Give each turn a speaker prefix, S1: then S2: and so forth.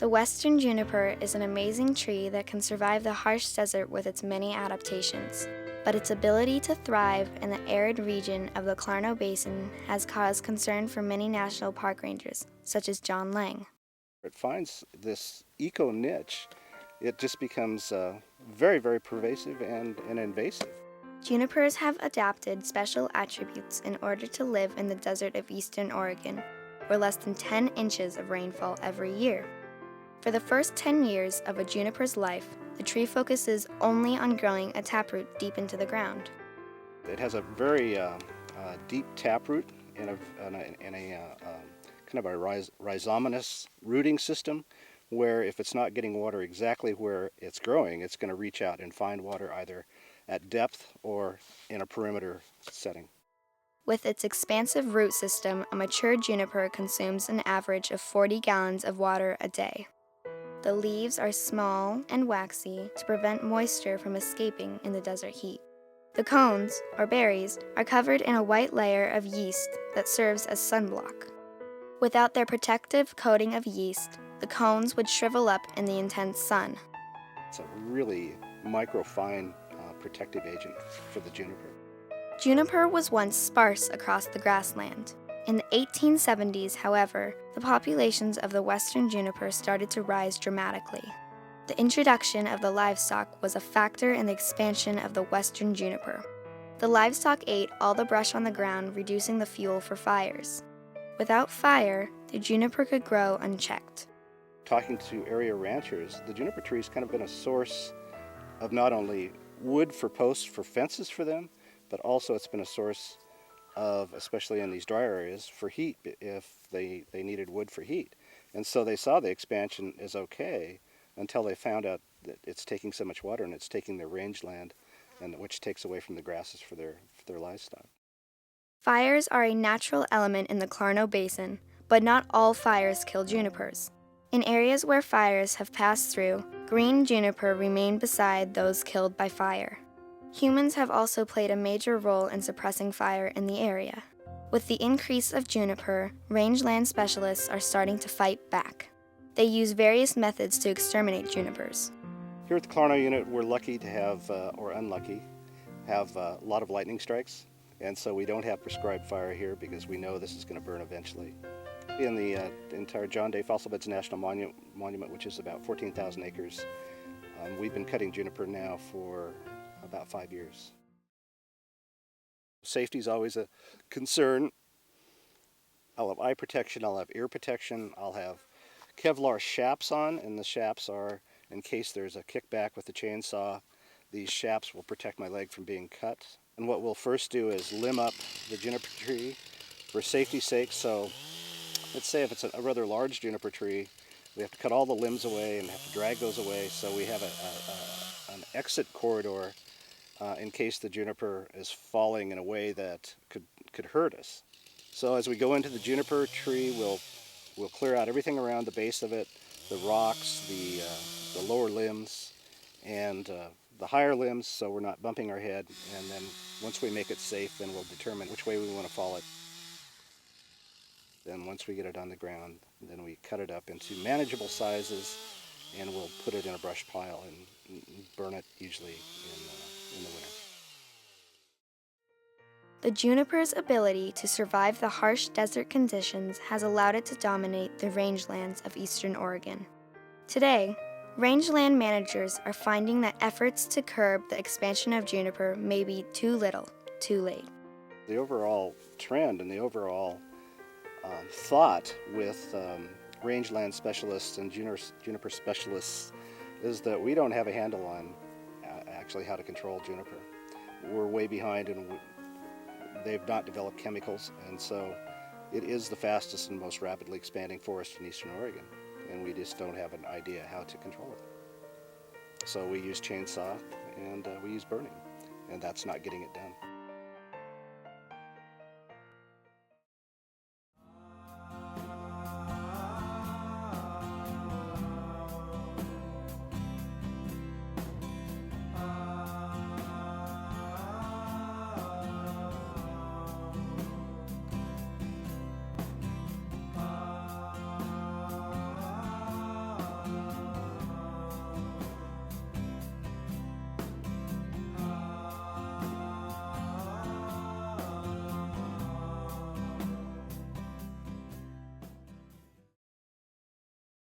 S1: The western juniper is an amazing tree that can survive the harsh desert with its many adaptations, but its ability to thrive in the arid region of the Clarno Basin has caused concern for many national park rangers, such as John Lang.
S2: It finds this eco niche, it just becomes very, very pervasive and invasive.
S1: Junipers have adapted special attributes in order to live in the desert of eastern Oregon, where less than 10 inches of rainfall every year. For the first 10 years of a juniper's life, the tree focuses only on growing a taproot deep into the ground.
S2: It has a very deep taproot and a kind of a rhizomatous rooting system, where if it's not getting water exactly where it's growing, it's going to reach out and find water either at depth or in a perimeter setting.
S1: With its expansive root system, a mature juniper consumes an average of 40 gallons of water a day. The leaves are small and waxy to prevent moisture from escaping in the desert heat. The cones, or berries, are covered in a white layer of yeast that serves as sunblock. Without their protective coating of yeast, the cones would shrivel up in the intense sun.
S2: It's a really microfine protective agent for the juniper.
S1: Juniper was once sparse across the grassland. In the 1870s, however, the populations of the western juniper started to rise dramatically. The introduction of the livestock was a factor in the expansion of the western juniper. The livestock ate all the brush on the ground, reducing the fuel for fires. Without fire, the juniper could grow unchecked.
S2: Talking to area ranchers, the juniper tree's kind of been a source of not only wood for posts for fences for them, but also it's been a source of, especially in these dry areas, for heat if they needed wood for heat. And so they saw the expansion as okay until they found out that it's taking so much water and it's taking their rangeland, and which takes away from the grasses for their livestock.
S1: Fires are a natural element in the Clarno Basin, but not all fires kill junipers. In areas where fires have passed through, green juniper remain beside those killed by fire. Humans have also played a major role in suppressing fire in the area. With the increase of juniper, rangeland specialists are starting to fight back. They use various methods to exterminate junipers.
S2: Here at the Clarno unit, we're lucky to have, or unlucky, have a lot of lightning strikes. And so we don't have prescribed fire here because we know this is going to burn eventually. In the entire John Day Fossil Beds National Monument, which is about 14,000 acres, we've been cutting juniper now for about 5 years. Safety is always a concern. I'll have eye protection, I'll have ear protection, I'll have Kevlar shaps on, and the shaps are, in case there's a kickback with the chainsaw, these shaps will protect my leg from being cut. And what we'll first do is limb up the juniper tree for safety's sake. So let's say if it's a rather large juniper tree, we have to cut all the limbs away and have to drag those away, so we have an exit corridor in case the juniper is falling in a way that could hurt us. So as we go into the juniper tree, we'll clear out everything around the base of it, the rocks, the lower limbs, and the higher limbs, so we're not bumping our head. And then once we make it safe, then we'll determine which way we want to fall it. Then once we get it on the ground, then we cut it up into manageable sizes, and we'll put it in a brush pile and burn it usually in the winter.
S1: The juniper's ability to survive the harsh desert conditions has allowed it to dominate the rangelands of eastern Oregon. Today, rangeland managers are finding that efforts to curb the expansion of juniper may be too little, too late.
S2: The overall trend and the overall thought with rangeland specialists and juniper specialists is that we don't have a handle on actually how to control juniper. We're way behind, and they've not developed chemicals, and so it is the fastest and most rapidly expanding forest in eastern Oregon, and we just don't have an idea how to control it. So we use chainsaw and we use burning, and that's not getting it done.